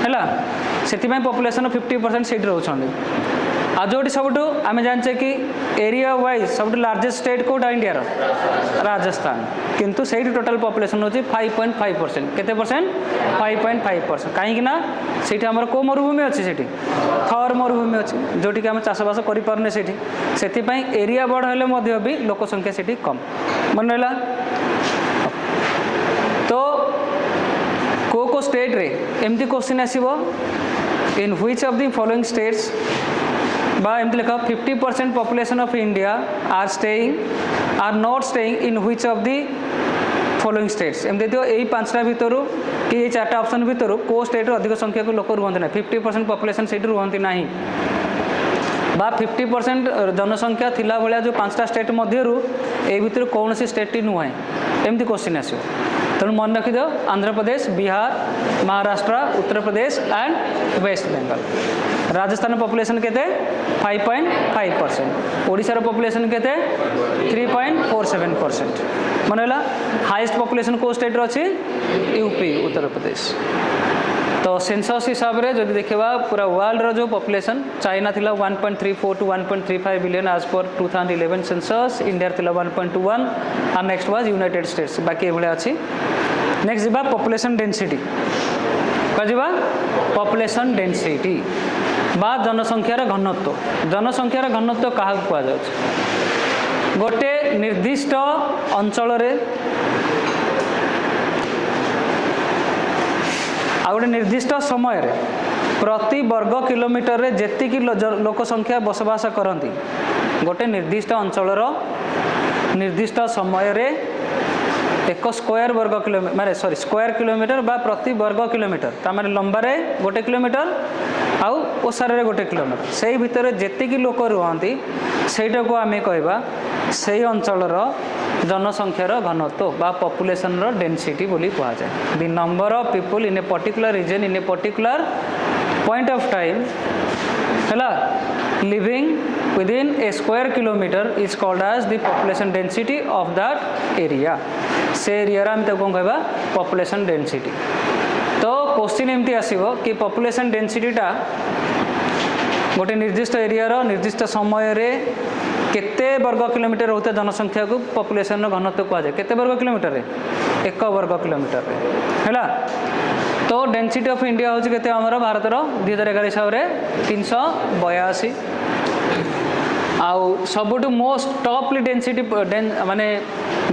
है से पॉपुलेशन 50% सीट रोचंदी आ जो सब आम जाने कि एरिया वाइज सब लार्जेस्ट स्टेट कौटा इंडिया राजस्थान किंतु से टोटल पॉपुलेशन होची 5.5% केते परसेंट 5.5% कहीं से को मरुभूमि अच्छी से थर मरुभूमि अच्छी जोटि आम चाषबास करें से एरिया बड़ हेल्ले भी लोक संख्या से कम मन रहा तो को स्टेट रे एमती क्वेश्चन आसीबो in which of the following states बा एमती लिखा 50% population of India are not staying in which of the following states एमती देखो यही 5टा भितर कि 4टा ऑप्शन भितर को स्टेट अधिक संख्यक लोक रुहंती ना 50% पॉपुलेशन से रुहंती नहीं बा 50% जनसंख्या थिला भलिया जो 5टा स्टेट मध्यरु ए भितर कौन सी स्टेट नुहे एमती क्वेश्चन आसो तेणु मन रखिद आंध्र प्रदेश बिहार महाराष्ट्र उत्तर प्रदेश एंड वेस्ट बेंगल राजस्थान पॉपुलेशन केते 5.5% ओडिशार पॉपुलेशन केते 3.47% मन है हाईएस्ट पॉपुलेशन को स्टेट अच्छी यूपी उत्तर प्रदेश तो सेंसस हिसाब से जो देखा पूरा वर्ल्ड रो जो पॉपुलेशन चाइना थिला 1.34 to 1.35 बिलियन आज पर 2011 सेंसस इंडिया थिला 1.21 और नेक्स्ट वाज यूनाइटेड स्टेट्स बाकी ये अच्छी नेक्स्ट जा पॉपुलेशन डेंसिटी कह पॉपुलेशन डेंसिटी बा जनसंख्यार घनत्व क्या कह गोटे निर्दिष्ट अंचल आ गोटे निर्दिष्ट समय प्रति वर्ग किलोमीटर रे जेतिकी लोक संख्या बसवास करती गोटे निर्दिष्ट अंचलर निर्दिष्ट समय रे एक स्क्वायर वर्ग किलोमीटर माने सॉरी स्क्वायर किलोमीटर बा प्रति वर्ग किलोमीटर तार लंबारे गोटे किलोमीटर आउ ओसारे गोटे किलोमीटर से भितर जेतिकी लोक रुहंती सेटा को आमे कहबा से अंचलर जनसंख्यार घनत्व बा पॉपुलेशन रो डेंसिटी बोली कहा जाए the number of people in a particular region in a particular point of time है living within a square kilometer is called as the population density of that area से एरिया आम कौन कहबा population density तो क्वेश्चन एमती आसीबो कि population density टा गोटे निर्दिष्ट एरिया निर्दिष्ट समय रे केते वर्ग किलोमीटर होता जनसंख्या को पॉपुलेशन घनत्व कहुए केते वर्ग किलोमीटर रे 1 वर्ग किलोमीटर है। तो डेंसिटी ऑफ इंडिया हूँ केते आमर भारतर 2011 हिसाब से 382 आउ सबुठ मोस्ट टॉपली डेंसिटी माने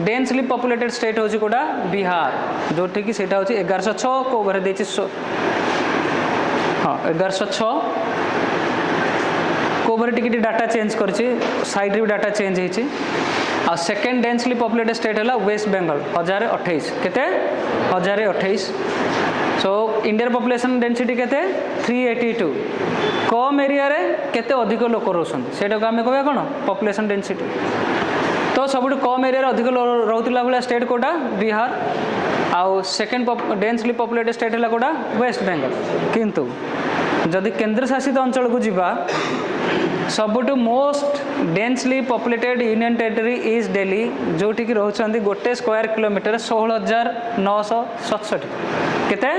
डेंसली पॉपुलेटेड स्टेट हूँ कौटा बिहार जो कि सेटा हूँ 1106 को ओवर देती हाँ 1106 कोवर टिके डाटा चेंज करछि साइड रे डाटा चेंज होइछि आ सेकेंड डेंसली पॉपुलेटेड स्टेट है वेस्ट बेंगल 1028 केते 1028 सो इंडिया पॉपुलेशन डेंसिटी केते 382 कम एरिया रे केते अधिक लोक रहउछन सेटा को हमें कहबा कोन पॉपुलेशन डेंसिटी तो सब कम एरिया रे अधिक रहउतिला भला स्टेट कोटा बिहार आउ सेकेंड डेंसली पॉपुलेटेड स्टेट है कोटा वेस्ट बेंगल किंतु जदि केंद्र शासित अंचल को जीवा सबुठ most densely populated union territory is Delhi जोटि कि रोचंदी गोटे स्क्वायर किलोमीटर 16,967 केते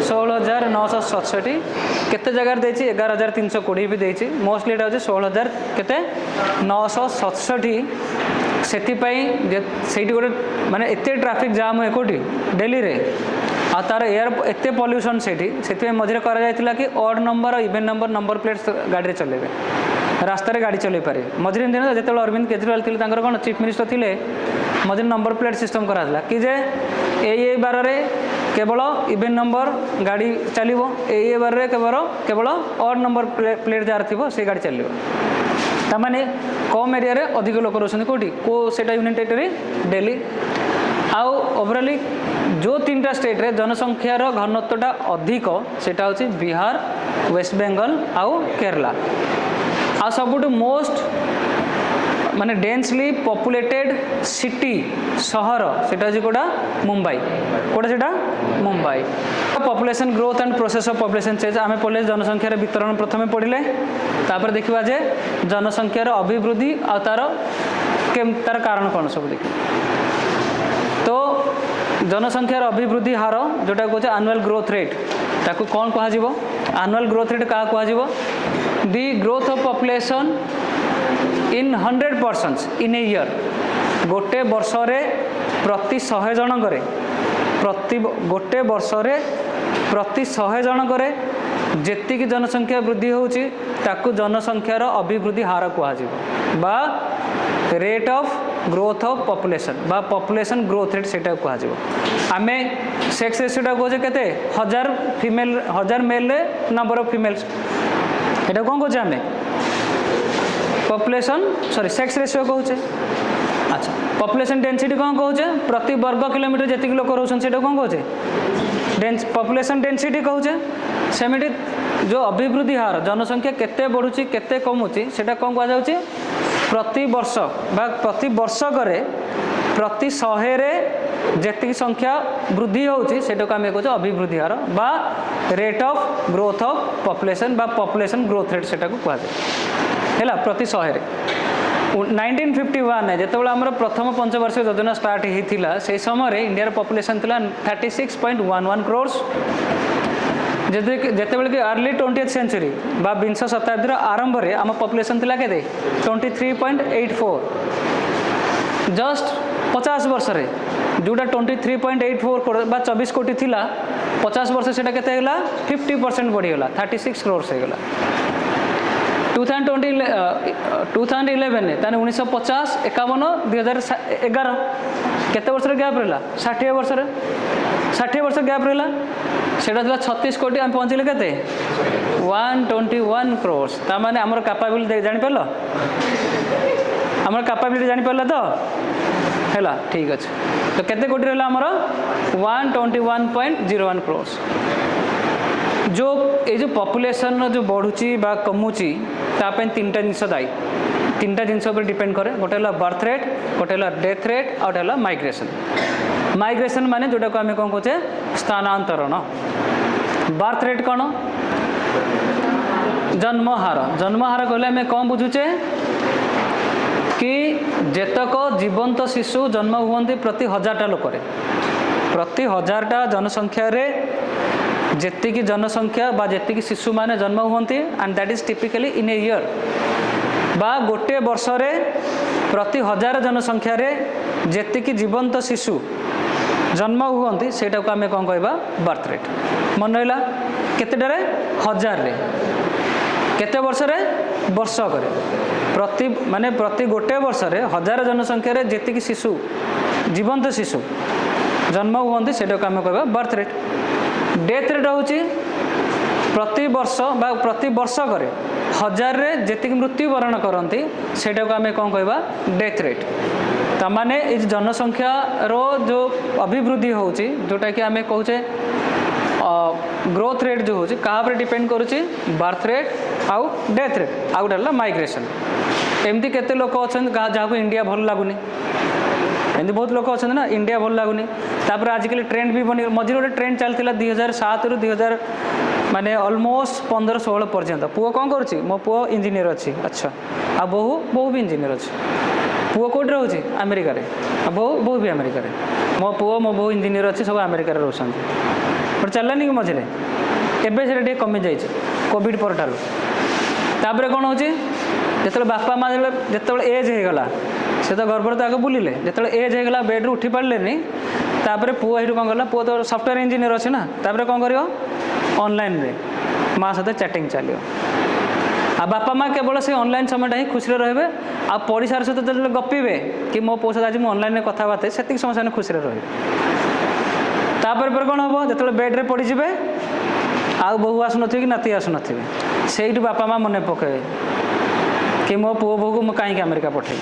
16,967 केते जगह देछि 11,320 भी देछि मोस्टली एटा होछि 16,000 केते 967 सेति पई सेठी गोटे माने एते ट्रैफिक जाम है कोठी दिल्ली रे आ तार एयर एते पॉल्यूशन से मझे करा कि ऑड नंबर और इवेन नंबर प्लेट्स गाड़ी चलेबे रास्ता रे गाड़ी चले पारे मझे दिन जो अरविंद केजरीवाल थे कौन चीफ मिनिस्टर थे मझे नंबर प्लेट सिस्टम कराला कि जे ए बार रे केवल इवेन नंबर गाड़ी चलो ए बार रे केवल ऑड नंबर प्लेट जार थी से गाड़ी चलो ताने कम एरिया रे अधिक लोक रोचते कौटी को सेटा यूनियन टेरिटरी दिल्ली आउ ओवरऑली जो 3टा स्टेट रे जनसंख्यार घनत्वटा अधिक सेटा होची बिहार वेस्ट बेंगल आउ केरला आ सबुठ मोस्ट माने डेंसली पॉपुलेटेड सिटी सहर सेटा होची कोडा मुंबई कोडा सेटा Mumbai population growth and process of population change आमे पढ़ले जनसंख्यार वितरण प्रथमे पढ़िले तापर देखिबा जे जनसंख्यार अभिवृद्धि आ तार कारण कौन सब देखिबा तो जनसंख्यार अभिवृद्धि हार जोटा कहते एनुअल ग्रोथ रेट ताकू कौन कह एनुअल ग्रोथ रेट क्या कह the growth of population in 100% in a year गोटे वर्ष रे प्रति 100 जनक प्रति गोटे वर्ष रे प्रति 100 जनक जेतिकी जनसंख्या वृद्धि होची ताकू जनसंख्यार अभिवृद्धि हार कह बा rate of growth of population बा पॉपुलेशन ग्रोथ रेट सेटा कह आमे सेक्स रेशियोटा कहे केते 1000 फीमेल 1000 मेल रे नंबर ऑफ फीमेल्स एटा कौन कहे आमे पॉपुलेशन सॉरी सेक्स रेशियो कहूचे अच्छा पॉपुलेशन डेंसिटी कौन कहूचे प्रति वर्ग किलोमीटर जेतिक लोक रहउछन सेटा कौन कहूचे पॉपुलेशन डेंसिटी कहूचे सेमिटी जो अभिवृद्धि हार जनसंख्या केते बढ़ुची केते कमुची सेटा कौन कह जाउची प्रति वर्ष बा प्रति वर्षक प्रति 100 रे जेतिक संख्या वृद्धि होची सेटा को आमे कहूचे अभिवृद्धि हार बा rate of growth of population बा पॉपुलेशन ग्रोथ रेट सेटा को कह जाय हैला प्रति 100 रे 1951 है जेतेबेला हमर प्रथम पंचवार्षिक योजना स्टार्ट हेतिला से समय इंडिया पॉपुलेशन थिला 36.11 करोड़ जेतेबेले कि अर्ली 20th सेंचुरी बा विंश शताब्दी आरंभ रे आम पॉपुलेशन थिला केते 23.84 जस्ट 50 वर्ष रे जोटा 23.84 बा 24 कोटी थिला 50 वर्ष सेटा केते हैला 50% बढ़ी गला 36 करोड़ से गला 2011 ने ताने 1950 51 2011 केते वर्ष रे गैप रहला 60 वर्ष गैप रहला सेटा थिला 36 कोटी हम पहुंचले केते 121 करोड़ ता माने हमर कैपेबिलिटी जानि परलो हमर कैपेबिलिटी जानि परला तो हैला ठीक अछि तो केते कोटी रहला हमर 121.01 करोड़ जो ये जो पॉपुलेशन जो बढ़ुची बा कमुची तापन 3टा जिनस दायी 3टा जिनस पर डिपेंड करे गोटे हला बर्थ रेट गोटे हला डेथ रेट और हला माइग्रेशन माने जोटा को आमे कोन कहचे स्थानांतरण बर्थ रेट कौन जन्म हार कहले आमे कौन बुझुचे कि जेतक जीवंत शिशु जन्म हुवंती प्रति 1000टा लोक प्रति 1000टा जनसंख्या रे जेतिकी जनसंख्या बा जेतिकी शिशु माने जन्म हुअन्ति and that is typically in a year बा गोटे वर्ष रे प्रति 1000 जनसंख्या रे जेतिकी जीवंत शिशु जन्म हुअन्ति सेटा को आमे कोन कहबा बर्थ रेट। मन रहिला केतेटारे 1000 रे केते वर्ष रे वर्ष करे प्रति माने प्रति गोटे वर्ष रे 1000 जनसंख्या रे जेतिकी शिशु जीवंत शिशु जन्म हुअन्ति सेटा को आमे कहबा बर्थ रेट। डेथ रेट होची प्रति वर्ष बा प्रति वर्ष करे 1000 रे जेतिकी मृत्युवरण करती सेटा को आमे कोन कहबा डेथ रेट। तमाने इस जनसंख्या रो जो अभिवृद्धि होची जोटा कि आमे कहूचे ग्रोथ रेट जो होची कहा पर डिपेंड करूची बर्थ रेट आउ डेथ रेट आउ डला माइग्रेशन। एमती केते लोक अछन जहाँ को इंडिया भल लागुनी एमती बहुत लोक अछन ना इंडिया भल लागुनी तापर आजिकल ट्रेंड भी बनी मझे गोटे ट्रेंड चलता 2007 रु 2000 माने ऑलमोस्ट 15-16 पर्यंत पुओ कौन करुच्ची मो पुओ इंजीनियर अच्छी अच्छा आ बहु भी इंजीनियर अच्छी पुओ कौट रोचे अमेरिका बहु भी अमेरिका मो पुओ मो बहु इंजीनियर अच्छी सब अमेरिका रोचे बट चलनी कि मझे एवं से कमी जाइए कोविड पर तापर कौन हो जो बापा माँ जो एज होगला से तो गर्भर तो आगे बुलिले जो एज होगला बेड्रु उठी पारे तापर पुओ ये कौन कला पुओ तो सॉफ्टवेयर इंजीनियर अच्छे ना तापर कौन कर ऑनलाइन रे माँ सहित चैटिंग चलो आ बापा माँ केवल से ऑनलाइन समयटा ही खुशी रहे आ पड़ोसार सहित जो गपीबे कि मो पुओ सहित आज मुझे ऑनलाइन कथबार्ता से समय खुशी रहे तापर कौन हम जो बेड्रे पड़े आउ बहु आसुन कि नाती आसुन से बापा माँ मन पकाए कि मो पुओ बहु को कहीं अमेरिका पठे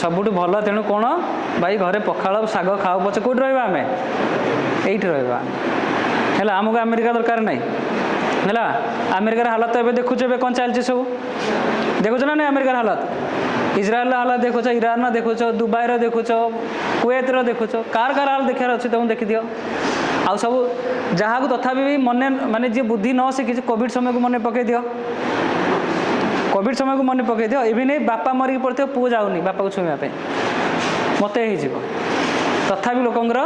सबुठ भल तेणु कौन भाई घरे पखाड़ शाग खाओ पचे कौट रहा आम ये रहा आमको अमेरिका दरकार नहीं है अमेरिकार हालत एवं देखुचे कौन चलती सब देखुच ना नहीं अमेरिकार हालत इज्राएल हालत देखुच ईरान देखुच दुबई देखुच कुवैत देखुच कार हाल देखार अच्छे तुम देखी दियो आउ सब जहाँ को तथा भी मन माने जी बुद्धि न शिखी कोविड समय को मन पकई दियो कोविड समय को मन पकई दियो इवन नहीं बापा मरिक पड़े पुओ जाऊनी बापा को छुईवाई मत हो तथा लोकंर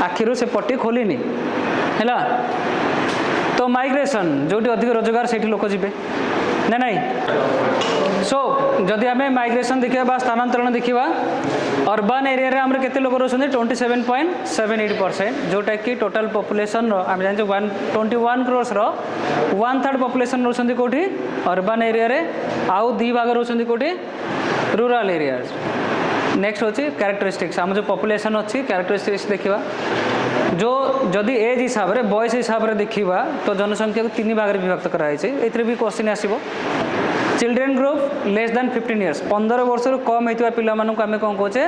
आखिर से पट्टी खोलनी है तो माइग्रेशन जो अधिक रोजगार से लोक जी ना नहीं सो जदि आम माइग्रेशन देखा स्थानांतरण देखा अर्बान एरिया रे हमरे केते लोक रोछन 27.78% जोटा कि टोटल पॉपुलेशन रो हम जान 121 करोड़ रो 1/3 पॉपुलेशन रोछन कोठी अर्बान एरिया रे आउ 2 भाग रोछन कोठी रूरल एरिया। नेक्स्ट होची कैरेक्टरिस्टिक्स हम जो पॉपुलेशन अच्छी कैरेक्टरिस्टिक्स देखा जो जदि एज हिसाब रे बयस हिसाब रे देखा तो जनसंख्या को 3 भाग रे विभक्त कराई छै भी क्वेश्चन आसीबो children group less than 15 years 15 वर्ष रु कम होता पिला मानक आमे कौन कहे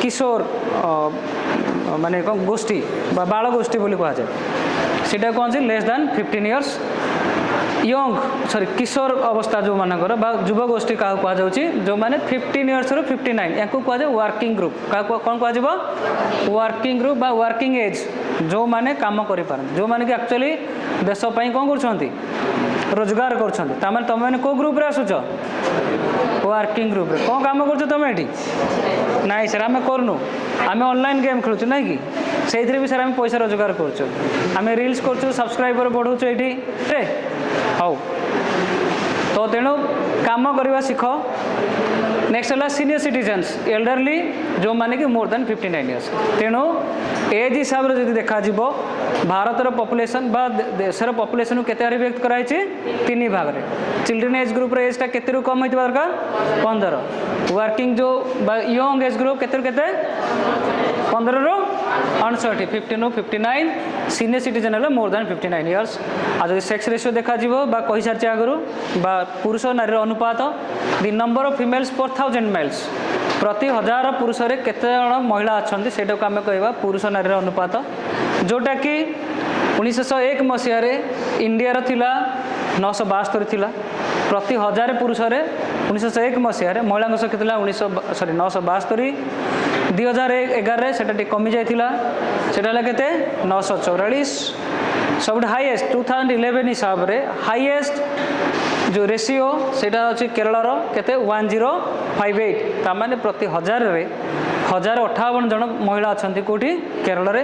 किशोर माने कौन गोष्ठी बाल गोष्ठी बोली कहा जाए सीटा कौन सी less than 15 years young sorry किशोर अवस्था जो मानकर युव गोष्ठी क्या कहुच्छी जो मैंने 15 इयर्स रु 59 या कहुए वर्किंग ग्रुप कौन कह वर्किंग ग्रुप बा वर्किंग एज जो मैंने काम कर जो मैंने कि एक्चुअली देशपाई कौन कर रोजगार कर तुम मैंने कौ ग्रुप रे आसुच वर्किंग ग्रुप रे कौन काम कर तुम ये ना सर आम करनु आम ऑनलाइन गेम खेलुँ ना कि से भी सर आम पैसा रोजगार करें रिल्स कर सब्सक्राइबर बढ़ाऊँ ये हाउ तो तेणु काम करवा शिख। नेक्स्ट है सीनियर सिटीजन्स एल्डरली जो माने कि मोर देन 59 इयर्स तेणु एज हिसाब से देखा भारतर पॉपुलेशन बा देशर पॉपुलेशन को केते व्यक्त कराई 3 भाग रे चिल्ड्रेन एज ग्रुप रे एजटा केते कम होइतबा दरकार 15 वर्किंग जो यंग एज ग्रुप केते 15 रु 59 15 रु 59 सीनियर सिटीजन है मोर देन 59 इयर्स आज सेक्स रेशियो देखा कही सारी आगु पुरुष नारी अनुपात द नंबर ऑफ फीमेल्स पर 1000 मेल्स प्रति 1000 पुरुष रे केते जण महिला अच्छा से आम कह पुरुष नारी अनुपात जोटा कि 1901 मसीह इंडिया थिला 972 थिला प्रति 1000 पुरुष रे 1901 मसीह महिला संख्या 972 2011 से कमी जाइला से 944 सब हाईएस्ट 2011 हिसाब रे हाईएस्ट जो रेशियो सेटा अच्छी केरल केते 1058 तामाने प्रति 1000 रे 1058 जन महिला अच्छा कौटी केरल रे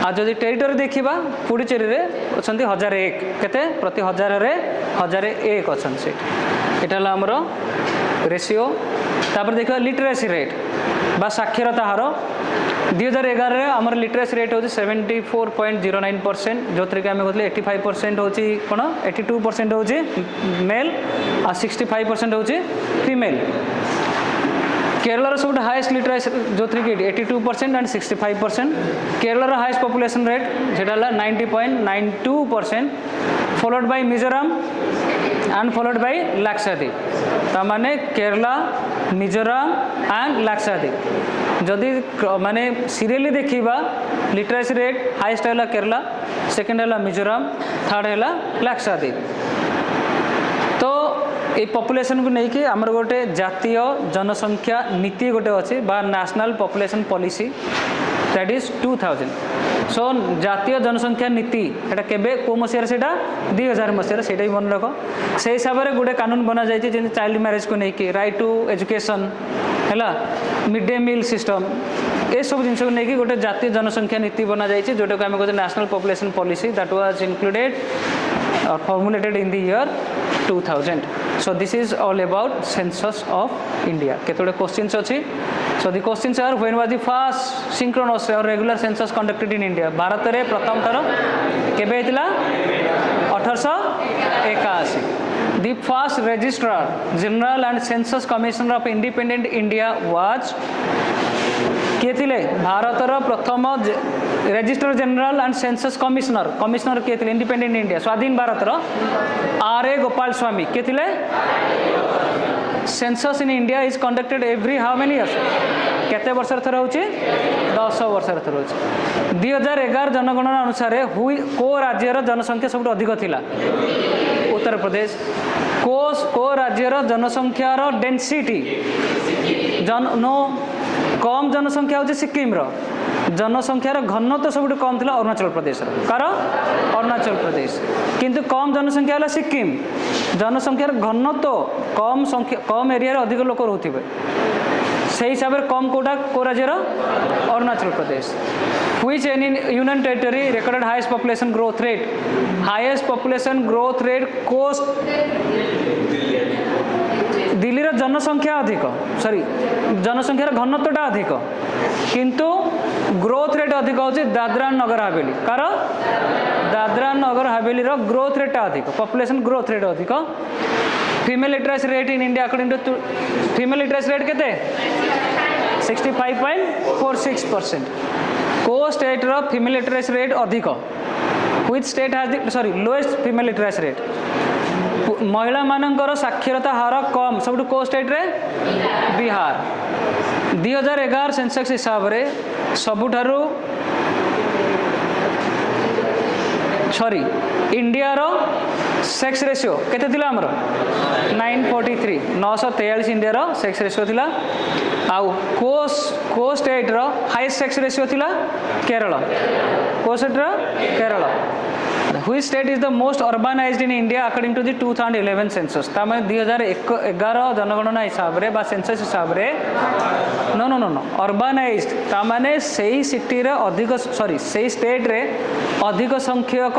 आ जदि टेरिटोरी देखा पुडुचेरी रे अछंती 1001 केते प्रति 1000 रे 1001 अछन से एटा हला हमरो रेशियो। तापर देखा लिटरेसी रेट बा साक्षरता हार 2011 रे हमर लिटरेसी रेट होची 74.09% जोथरे के हम कहले 85% होची कोन 82% होची मेल आ 65% होची फीमेल। केरला सब हाईएस्ट लिटरेसी जो थी कि 82% and 65%। Kerala highest population rate जेटा 90.92% followed by Mizoram and followed by Lakshadweep. तामाने केरला मिजोरम एंड लाक्षाद्वीप जदि माने सीरियली देखा लिटरेसी रेट हाईएस्ट है केरला, सेकेंड है मिजोरम, थर्ड है लाक्षाद्वीप। तो ये पॉपुलेशन को लेकिन आमर गोटे जातीय जनसंख्या नीति गोटे अच्छी बा national population policy that is 2000। सो जातीय जनसंख्या नीति एटा केबे को मसिया सेटा 2000 मसिया सेटा ही मन रख। से हिसाब से गोटे कानून बना जाए जेन चाइल्ड मैरेज को लेकिन राइट टू एजुकेशन है मिड डे मील सिस्टम ये सब जिन को लेकिन गोटे जातीय जनसंख्या नीति बना जाए जोटा को आम कहते national population policy that was included or formulated in the year 2000. So this is all about census of India. केतोड़े questions अच्छी. So the questions are when was the first synchronous or regular census conducted in India? Bharat रे प्रथम थर केबे हेतिला 1881. The first registrar general and census commissioner of independent India was किए थिले भारतर प्रथम registrar general and census commissioner किए थिले इंडिपेंडेंट इंडिया स्वाधीन भारतर आर.ए. गोपाल स्वामी किए थिले। Census in India is conducted every how many years केते वर्ष थर होची 10 वर्ष थर होची। 2011 जनगणना अनुसार को राज्यर जनसंख्या सब अधिक थिला उत्तर प्रदेश। को राज्यर जनसंख्यार डेंसिटी कम जनसंख्या होची सिक्किम जनसंख्यार घनत्व सब कम थिला अरुणाचल प्रदेश कार अरुणाचल प्रदेश किंतु कम जनसंख्या है सिक्किम जनसंख्यार घनत्व कम एरिया अधिक लोक रोथे से हिसाब से कम कोटा को राज्यर Arunachal Pradesh. Which union territory recorded highest population growth rate कोस्ट दिल्ली जनसंख्या अधिक सॉरी जनसंख्यार घनत्वटा अधिक किंतु ग्रोथ रेट अधिक होची दादरा नगर हवेली car Dadra Nagar Haveli growth rate अधिक पॉपुलेशन ग्रोथ रेट अधिक। Female literacy rate in India according to female literacy rate केते 65.46%। को स्टेट रो फीमेल लिटरेसी रेट अधिक which state has sorry lowest female literacy rate महिला मानकर साक्षरता हार कम सब को स्टेट रे बिहार। 2011 सेंसस हिसाब रे सबुठारु सॉरी इंडिया रो सेक्स रेशियो केते थिला हमर 943 943 इंडिया रो सेक्स रेशियो थिला। आउ को स्टेट रो हाईएस्ट सेक्स रेशियो थिला केरल को स्टेट रो Kerala. Which state is the most urbanized in India according to the 2011 census? तामें 2011 जनगणना हिसाब रे बा सेंसस हिसाब रे नो urbanized तामाने सही सिटी रे अधिक सॉरी सही स्टेट रे अधिक संख्यक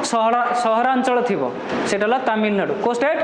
सहरांचल थिबो सेटा ला तमिलनाडु को स्टेट